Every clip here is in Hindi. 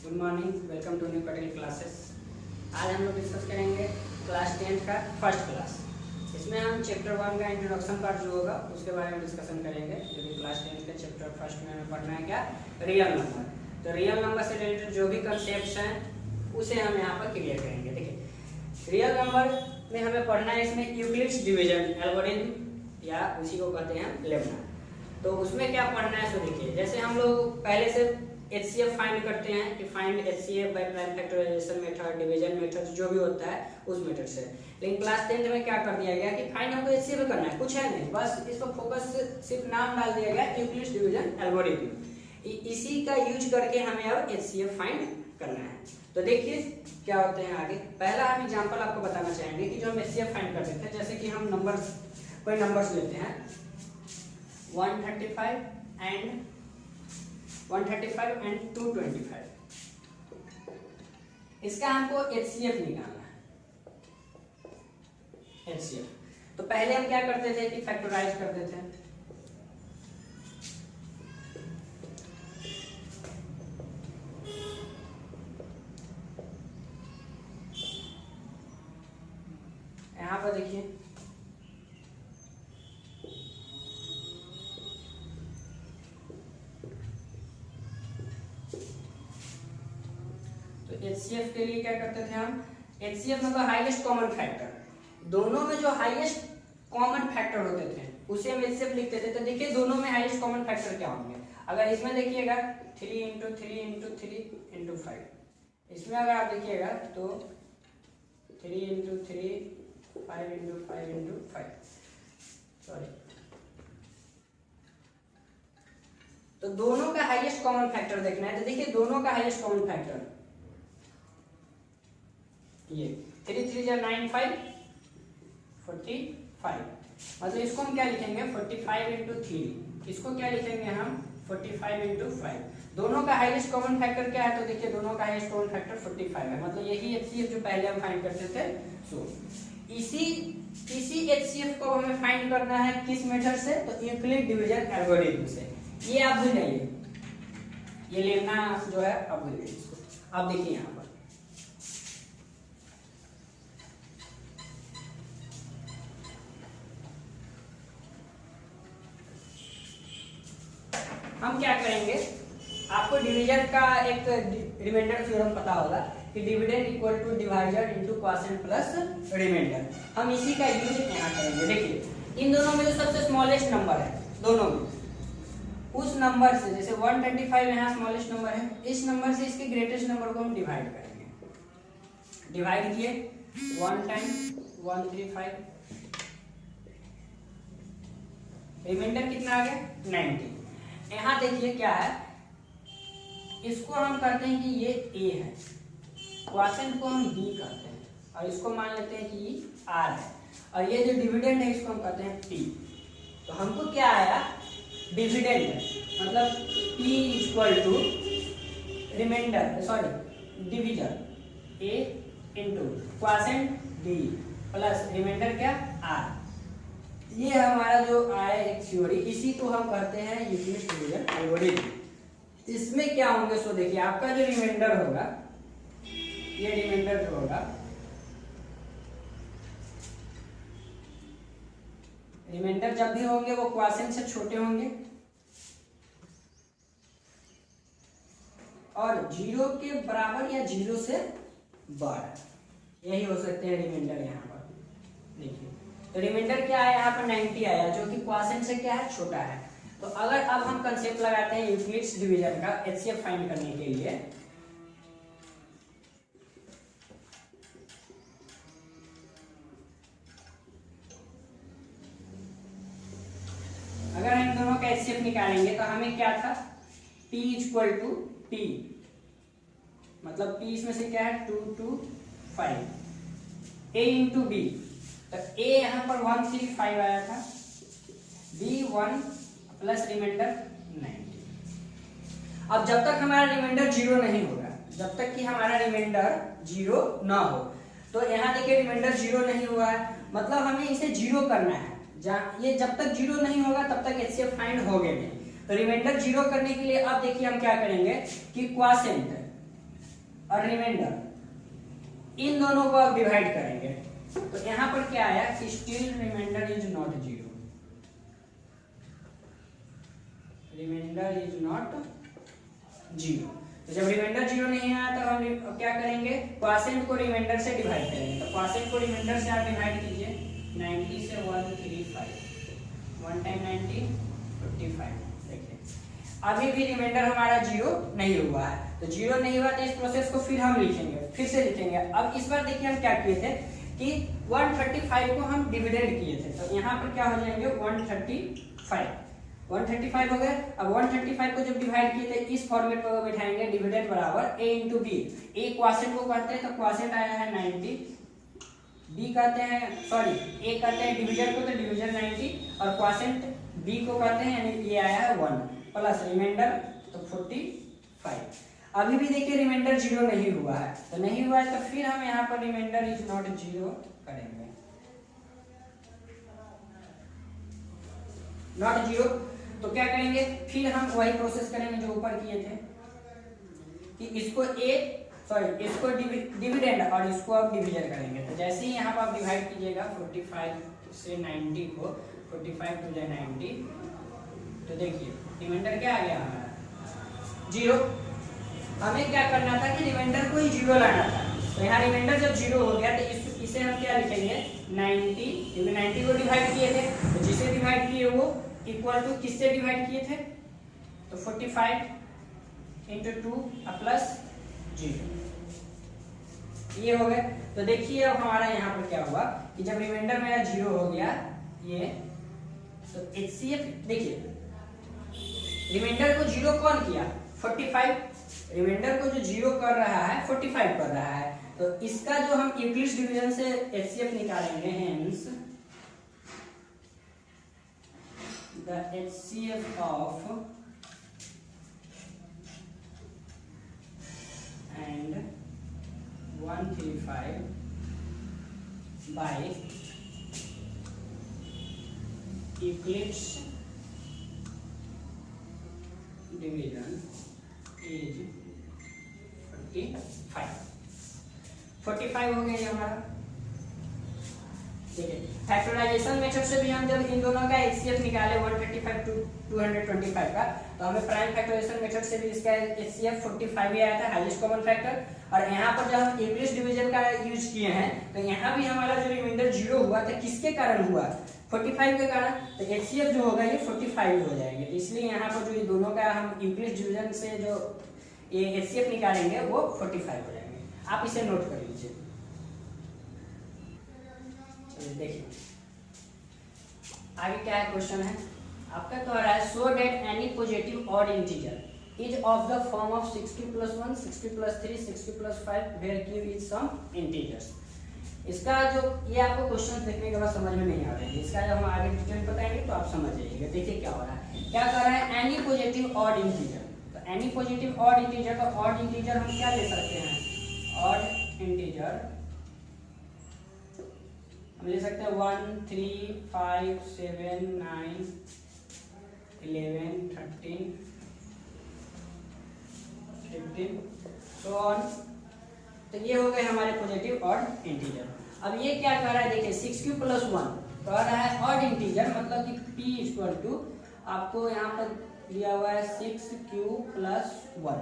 Good morning, welcome to new Patel classes. आज हम लोग डिस्कस करेंगे क्लास 10 का फर्स्ट क्लास। इसमें हम चैप्टर 1 का इंट्रोडक्शन पार्ट जो होगा उसके बारे में डिस्कशन करेंगे। जो कि क्लास 10 के चैप्टर फर्स्ट में हमें पढ़ना है क्या, रियल नंबर। तो रियल नंबर से रिलेटेड जो भी कंसेप्ट हैं उसे हम यहाँ पर क्लियर करेंगे। देखिए, रियल नंबर में हमें पढ़ना है इसमें यूक्लिड्स डिवीजन एल्गोरिथम या उसी को कहते हैं लेबना। तो उसमें क्या पढ़ना है, सो देखिए, जैसे हम लोग पहले से HCF फाइंड करते हैं कि find HCF by prime factorization method, division method, जो भी होता है उस मेथड से। लेकिन क्लास 10 में क्या कर दिया गया कि फाइंड हमको HCF करना है, कुछ है नहीं, बस इस पर फोकस सिर्फ नाम डाल दिया गया यूक्लिड्स डिवीजन एल्गोरिथम। इसी का यूज करके हमें अब HCF फाइंड करना है। तो देखिए क्या होते हैं आगे। पहला हम एग्जांपल आपको बताना चाहेंगे कि जो हम HCF फाइंड करते थे, जैसे कि हम नंबर्स कोई नंबर्स लेते हैं 135 एंड 225। इसका हमको HCF निकालना है। HCF तो पहले हम क्या करते थे कि फैक्टराइज करते थे। यहां पर देखिए, HCF के लिए क्या करते थे हम, HCF मतलब हाईएस्ट कॉमन फैक्टर। दोनों में जो हाईएस्ट कॉमन फैक्टर होते थे उसे हम HCF लिखते थे। तो देखिए दोनों में हाईएस्ट कॉमन फैक्टर क्या होंगे। अगर इसमें देखिएगा 3 × 3 × 3 × 5, इसमें अगर आप देखिएगा तो 3 × 3 5 × 5 × 5, सॉरी। तो दोनों का हाईएस्ट कॉमन फैक्टर देखना है। तो देखिए दोनों का हाईएस्ट कॉमन फैक्टर ये 3 3 9 5 45, मतलब इसको हम क्या लिखेंगे 45 × 3, इसको क्या लिखेंगे हम 45 × 5। दोनों का हाईएस्ट कॉमन फैक्टर क्या है, तो देखिए दोनों का हाईएस्ट कॉमन फैक्टर 45 है, मतलब यही HCF जो पहले हम फाइंड करते थे। सो इसी HCF को हमें फाइंड करना है किस मेथड से, तो यूक्लिड डिवीजन एल्गोरिथम से। ये आप भूल जाइए, ये लेना जो है आप भूल जाइए इसको। आप देखिए यहाँ पर हम क्या करेंगे, आपको डिवीजन का एक रिमाइंडर थ्योरम पता होगा कि dividend equal to divisor into quotient plus remainder. हम इसी का यूज यहाँ करेंगे। देखिए इन दोनों में जो सबसे स्मॉलेस्ट नंबर है, दोनों में उस नंबर से, जैसे 125 यहाँ स्मॉलेस्ट नंबर है, इस नंबर से इसके ग्रेटेस्ट नंबर को हम डिवाइड करेंगे। डिवाइड किए 1 टाइम 135, रिमाइंडर कितना आ गया 90। यहाँ देखिए क्या है, इसको हम कहते हैं कि ये A है, क्वोशिएंट को हम B कहते हैं, और इसको मान लेते हैं कि R है, और ये जो डिविडेंड है इसको हम कहते हैं P। तो हमको क्या आया, डिविडेंड मतलब P equal to remainder, sorry division A into quotient B plus remainder क्या R। ये हमारा जो आया एक थ्योरी, इसी को हम कहते हैं यूक्लिड्स डिवीजन एल्गोरिथम। इसमें क्या होंगे, सो देखिए आपका जो रिमाइंडर होगा, ये रिमाइंडर जो होगा, रिमाइंडर जब भी होंगे वो क्वोशिएंट से छोटे होंगे और 0 के बराबर या 0 से बड़ा, यही हो सकते हैं रिमाइंडर यहाँ पर। देखिए तो रिमाइंडर क्या है यहाँ पर 90 आया, जो कि क्वोशिएंट से क्या है, छोटा है। तो अगर अब हम कंसेप्ट लगाते हैं यूक्लिड्स डिवीजन का HCF फाइंड करने के लिए, अगर हम दोनों का HCF निकालेंगे तो हमें क्या था, P इक्वल टू P, मतलब P इसमें से क्या है 2 2 5, A इंटू B। तो A यहाँ पर 135 आया था, B 1 प्लस रिमाइंडर 90। अब जब तक हमारा रिमाइंडर 0 नहीं होगा, जब तक कि हमारा रिमाइंडर 0 ना हो, तो यहाँ देखिए रिमाइंडर 0 नहीं हुआ है, मतलब हमें इसे 0 करना है। ये जब तक 0 नहीं होगा तब तक HCF फाइंड होगे नहीं। तो रिमाइंडर 0 करने के लिए अब देखिए हम क्या करेंगे कि क्वोशिएंट और रिमाइंडर, इन दोनों को आप डिवाइड करेंगे तो यहाँ पर क्या आया कि still remainder is not zero, remainder is not zero. तो जब रिमाइंडर जीरो नहीं आया तो हम क्या करेंगे, क्वोशिएंट को रिमाइंडर से डिवाइड करेंगे। तो क्वोशिएंट को रिमाइंडर से आप डिवाइड कीजिए, 90 से 135, 1 टाइम 90 55। देखिए अभी भी रिमाइंडर हमारा जीरो नहीं हुआ है, तो जीरो नहीं हुआ तो इस प्रोसेस को फिर हम लिखेंगे, फिर से लिखेंगे। अब इस बार देखिए हम क्या किए थे कि 135 को हम डिविडेंड किए थे, तो यहाँ पर क्या हो जाएंगे 135 हो गए। अब 135 को जब डिवाइड किए थे इस फॉर्मेट पर बैठाएंगे, डिविडेंड बराबर a into B. A quotient को कहते हैं तो क्वोशिएंट आया है 90, बी कहते हैं सॉरी ए कहते हैं डिवीजन को तो डिवीजन 90, और क्वोशिएंट बी को कहते हैं यानी ये आया है 1 प्लस रिमाइंडर तो 45। अभी भी देखिए रिमाइंडर जीरो नहीं हुआ है, तो नहीं हुआ है तो फिर हम यहाँ पर रिमाइंडर इज नॉट जीरो करेंगे, नॉट जीरो। तो क्या करेंगे फिर हम वही प्रोसेस करेंगे जो ऊपर किए थे कि इसको इसको डिविडेंड और इसको आप डिवीजन करेंगे। तो जैसे ही यहाँ पर आप डिवाइड कीजिएगा 45 से 90 को, 45 टू 90, तो देखिए रिमाइंडर क्या आ गया हमारा जीरो। हमें क्या करना था कि रिमाइंडर को ही जीरो लाना था, तो यहाँ रिमाइंडर जब जीरो हो गया तो इसे हम क्या लिखेंगे 90, क्योंकि 90 को डिवाइड किए थे तो जिसे डिवाइड किए वो इक्वल टू किससे डिवाइड किए थे, तो 45 इंटू 2 प्लस 0, ये हो गए। तो देखिए अब हमारा यहाँ पर क्या हुआ कि जब रिमाइंडर मेरा जीरो हो गया ये, तो HCF देखिए रिमाइंडर को जीरो कौन किया 45, रिमाइंडर को जो जीरो कर रहा है 45 कर रहा है, तो इसका जो हम यूक्लिड्स डिवीजन से HCF निकालेंगे, hence the HCF of and 135 by Euclid's division is 45 हो गया ये हमारा। देखिए फैक्टराइजेशन मेथड से भी हम जब इन दोनों का HCF निकाले 135 टू 225 का, तो हमें प्राइम फैक्टराइजेशन मेथड से भी इसका HCF 45 ही आया था, हाईएस्ट कॉमन फैक्टर। और यहाँ पर जब हम यूक्लिड्स डिवीजन का यूज किए हैं तो यहाँ भी हमारा जो रिमाइंडर जीरो हुआ था किसके कारण हुआ 45 के कारण, तो HCF जो होगा ये 45 हो जाएंगे। तो इसलिए यहाँ पर जो ये दोनों का हम यूक्लिड्स डिवीजन से जो ये HCF निकालेंगे वो 45 हो जाएंगे। आप इसे नोट कर लीजिए। देखिए आगे क्या है क्वेश्चन है आपका, तो आ रहा है so that any positive odd integer is of the form of 60 + 1, 60 + 3, 60 + 5 where q is some integers. इसका जो ये आपको क्वेश्चन देखने के बाद समझ में नहीं आ रहा है, इसका जब हम आगे डिटेल बताएंगे तो आप समझ जाइएगा। देखिए क्या हो रहा है, क्या कर रहा है एनी पॉजिटिव ऑड इंटीजर, तो एनी पॉजिटिव ऑड इंटीजर, तो ऑड इंटीजर हम क्या ले सकते हैं, ऑड इंटीजर हम ले सकते हैं 1, 3, 5, 7, 9, 11, 13, 15 सो ऑन। तो ये हो गए हमारे पॉजिटिव ऑड इंटीजर। अब ये क्या कर रहा है, देखिए 6q + 1 कह रहा है ऑड इंटीजर, मतलब कि p = आपको यहाँ पर दिया हुआ है 6q + 1,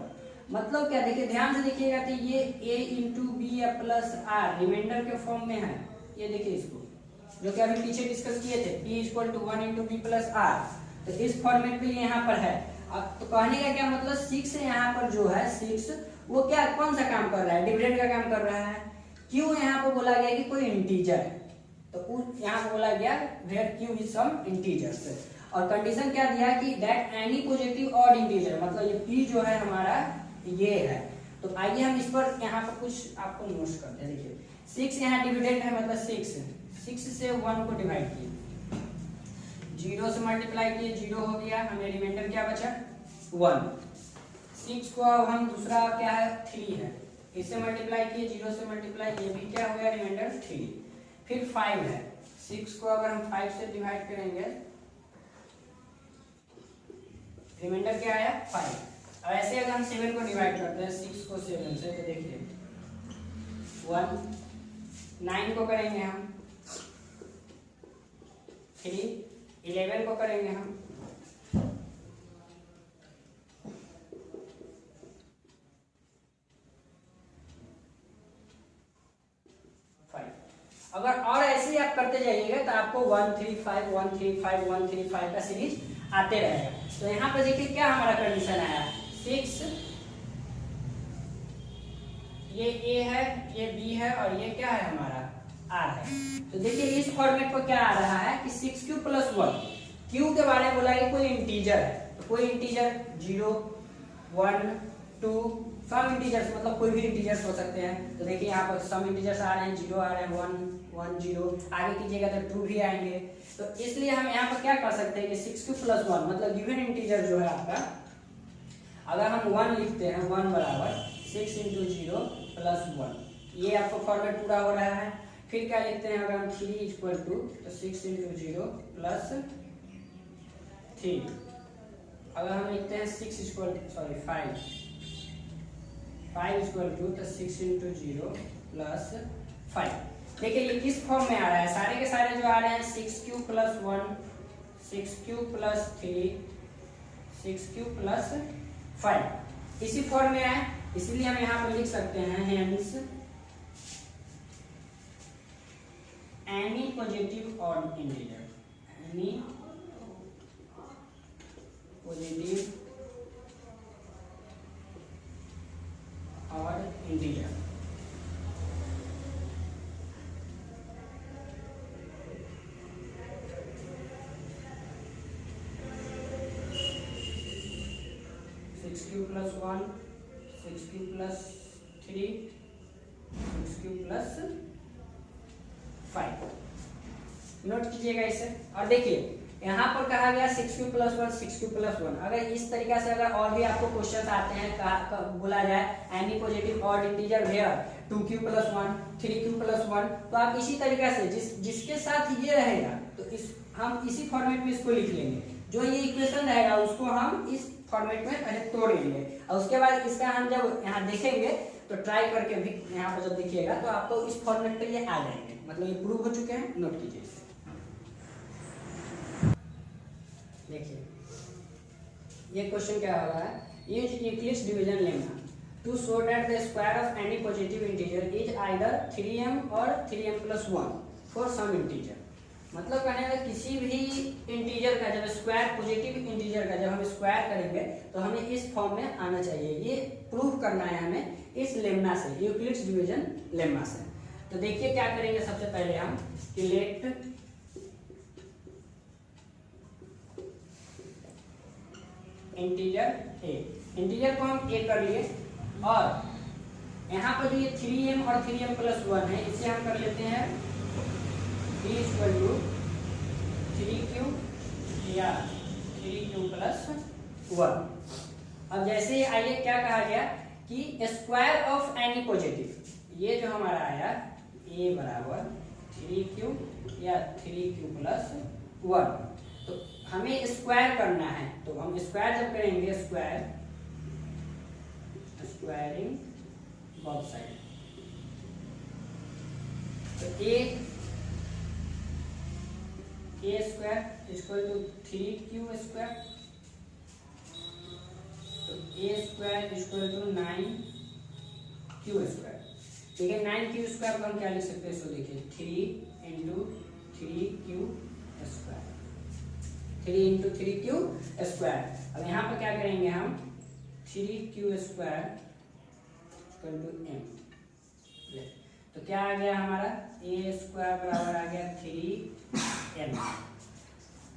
मतलब क्या, देखिए ध्यान से देखिएगा तो ये a × b या प्लस r रिमाइंडर के फॉर्म में है। ये देखिए इसको जो कि अभी पीछे डिस्कस किए थे, p = 1 × b + r, तो इस फॉर्मेट में यहाँ पर है। अब तो कहने का क्या मतलब 6 यहाँ पर जो है 6 वो क्या कौन सा काम कर रहा है, डिविडेंड का काम कर रहा है। क्यों यहाँ पर बोला गया कि कोई इंटीजर है, तो यहाँ पर बोला गया where q is some integers, और कंडीशन क्या दिया कि that any positive odd integer, मतलब ये p जो है हमारा ये है। तो आइए हम इस पर यहाँ पर कुछ आपको नोट्स करते हैं। देखिए 6 यहाँ डिविडेंड है, मतलब 6 से 1 को डिवाइड किए, 0 से मल्टीप्लाई किए, 0 हो गया, हमें रिमाइंडर क्या बचा 1। 6 को अब हम दूसरा क्या है 3 है, इससे मल्टीप्लाई किए, 0 से मल्टीप्लाई, ये भी क्या हो गया रिमाइंडर 3। फिर 5 है, 6 को अगर हम 5 से डिवाइड करेंगे रिमाइंडर क्या आया 5। और ऐसे अगर हम 7 को डिवाइड करते हैं 6 को 7 से, तो देखिए 1, 9 को करेंगे हम 3, 11 को करेंगे हम 5। अगर और ऐसे ही आप करते जाइएगा तो आपको 1 3 5 1 3 5 1 3 5 का सीरीज आते रहेगा। तो यहाँ पर देखिए क्या हमारा कंडीशन आया, 6, ये A है, ये B है और ये क्या है हमारा R है। तो देखिए इस फॉर्मेट पर क्या आ रहा है कि 6q + 1, q के बारे में बोला कि कोई इंटीजर है, तो कोई इंटीजर 0 1 2 सम इंटीजर्स, मतलब कोई भी इंटीजर्स हो सकते हैं। तो देखिए यहाँ पर सम इंटीजर्स आ रहे हैं, 0 आ रहे हैं, 1 1 0, आगे कीजिएगा तो 2 भी आएंगे। तो इसलिए हम यहाँ पर क्या कर सकते हैं कि 6q + 1 मतलब गिवन इंटीजर जो है आपका, अगर हम 1 लिखते हैं 1 बराबर 6 × 0 + 1, ये आपको फॉर्मेट पूरा हो रहा है। फिर क्या लिखते हैं, अगर हम 3 = तो 6 × 0 + 3, अगर हम लिखते हैं 5 तो 6 × 0 + 5। देखिए ये किस फॉर्म में आ रहा है, सारे के सारे जो आ रहे हैं 6q + 1 6q + 3 6q + 5 इसी फॉर्म में आए, इसीलिए हम यहाँ पर लिख सकते हैं hence any positive odd integer, any positive odd integer. q + 1 6q + 3 6q + 5 note कीजिएगा इसे। और देखिए यहाँ पर कहा गया 6q + 1 6q + 1। अगर इस तरीका से अगर और भी आपको क्वेश्चन आते हैं, बोला जाए any positive odd integer where 2q + 1 3q + 1, तो आप इसी तरीका से जिसके साथ ये रहेगा तो हम इसी फॉर्मेट में इसको लिख लेंगे। जो ये इक्वेशन रहेगा उसको हम इस फॉर्मेट में पहले तोड़ लेंगे और उसके बाद इसका हम जब यहाँ देखेंगे तो ट्राई करके भी यहाँ पर जब देखिएगा तो आपको इस फॉर्मेट पे ये आ जाएंगे, मतलब ये प्रूव हो चुके हैं। नोट कीजिए इसे। देखिए ये क्वेश्चन क्या हो रहा है, use Euclid's division lemma to show that the square of any positive integer is either 3m और 3m + 1 फॉर सम इंटीजर। मतलब कहने का किसी भी इंटीजर का जब स्क्वायर, पॉजिटिव इंटीजर का जब हम स्क्वायर करेंगे तो हमें इस फॉर्म में आना चाहिए। ये प्रूव करना है हमें इस लेम्मा से, यूक्लिड्स डिवीजन लेम्मा से। तो देखिए क्या करेंगे, सबसे पहले हम कि लेट इंटीजर ए, इंटीजर को हम ए कर लिए और यहाँ पर जो ये 3m और 3m + 1 है इसे हम कर लेते हैं b = 3q या 3q + 1। अब जैसे ही आइए क्या कहा गया कि स्क्वायर ऑफ एनी पॉजिटिव, ये जो हमारा आया a बराबर 3q या 3q + 1, तो हमें स्क्वायर करना है। तो हम स्क्वायर जब करेंगे, स्क्वायरिंग बोथ साइड, तो a² = 3q², तो a² = 9q²। ठीक है, 9q² को हम क्या लिख सकते हैं, इसको देखिए 3 × 3q², 3 × 3q²। अब यहाँ पर क्या करेंगे हम 3q² = m, तो क्या आ गया हमारा a² बराबर आ गया 3m।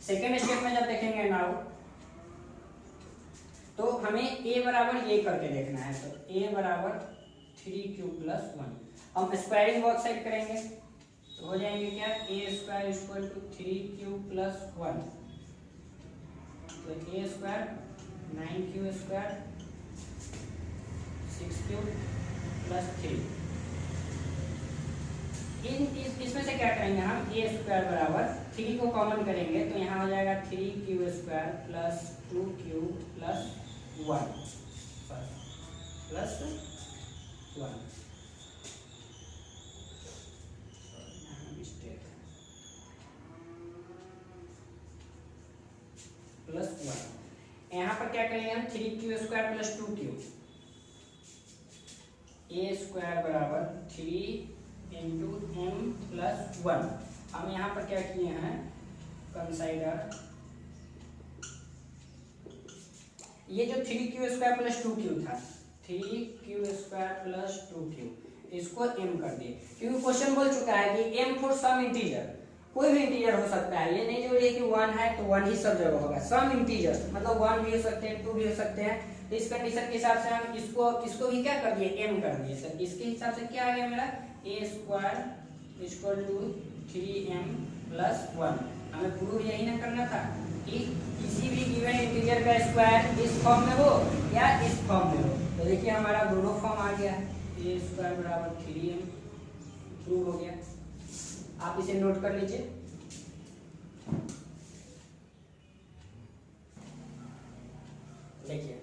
सेकेंड स्टेप में जब देखेंगे नाउ तो हमें a बराबर ये करके देखना है, तो a बराबर 3q + 1। हम स्क्वायरिंग बोथ साइड करेंगे तो हो जाएंगे क्या, a² = 3q + 1, तो a² 9q² 6q + 3। इसमें से क्या करेंगे हम, a² बराबर 3 को कॉमन करेंगे तो यहाँ हो जाएगा 3q² + 2q + 1। Plus 1, plus 1। यहाँ पर क्या करेंगे हम 3q² प्लस 2q, a² बराबर 3 इंटू m प्लस 1। हम यहाँ पर क्या किए हैं, कंसाइडर ये जो 3q² प्लस 2q था, 3q² प्लस 2q, इसको m कर दिए, क्योंकि क्वेश्चन बोल चुका है कि m फॉर सम इंटीजर, कोई भी इंटीजर हो सकता है, ये नहीं जरूरी है कि 1 है तो 1 ही सब जगह होगा। सम इंटीजर मतलब 1 भी हो सकते हैं, 2 भी हो सकते हैं। तो इस कंडीशन के हिसाब से हम इसको भी क्या कर दिए, m कर दिए। सर इसके हिसाब से क्या आ गया मेरा, a² equal to 3m plus 1। हमें प्रूव यही ना करना था कि किसी भी गिवन इंटीजर का स्क्वायर इस फॉर्म में हो या इस फॉर्म में हो। तो देखिए हमारा दोनों फॉर्म आ गया है, a² बराबर 3m प्रूव हो गया। आप इसे नोट कर लीजिए। देखिए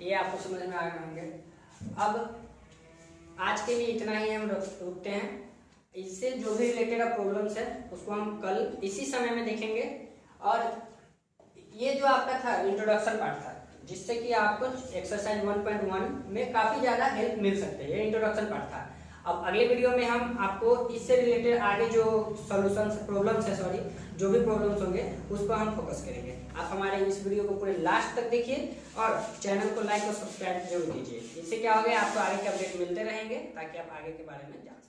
ये आपको समझ में आ गए होंगे। अब आज के लिए इतना ही हम रुकते हैं। इससे जो भी रिलेटेड प्रॉब्लम्स है उसको हम कल इसी समय में देखेंगे। और ये जो आपका था इंट्रोडक्शन पार्ट था, जिससे कि आपको एक्सरसाइज 1.1 में काफ़ी ज़्यादा हेल्प मिल सकते हैं। ये इंट्रोडक्शन पार्ट था। अब अगले वीडियो में हम आपको इससे रिलेटेड आगे जो सॉल्यूशंस प्रॉब्लम्स है, सॉरी जो भी प्रॉब्लम्स होंगे उस पर हम फोकस करेंगे। आप हमारे इस वीडियो को पूरे लास्ट तक देखिए और चैनल को लाइक और सब्सक्राइब जरूर कीजिए। इससे क्या होगा, आपको आगे के अपडेट मिलते रहेंगे ताकि आप आगे के बारे में जान सकें।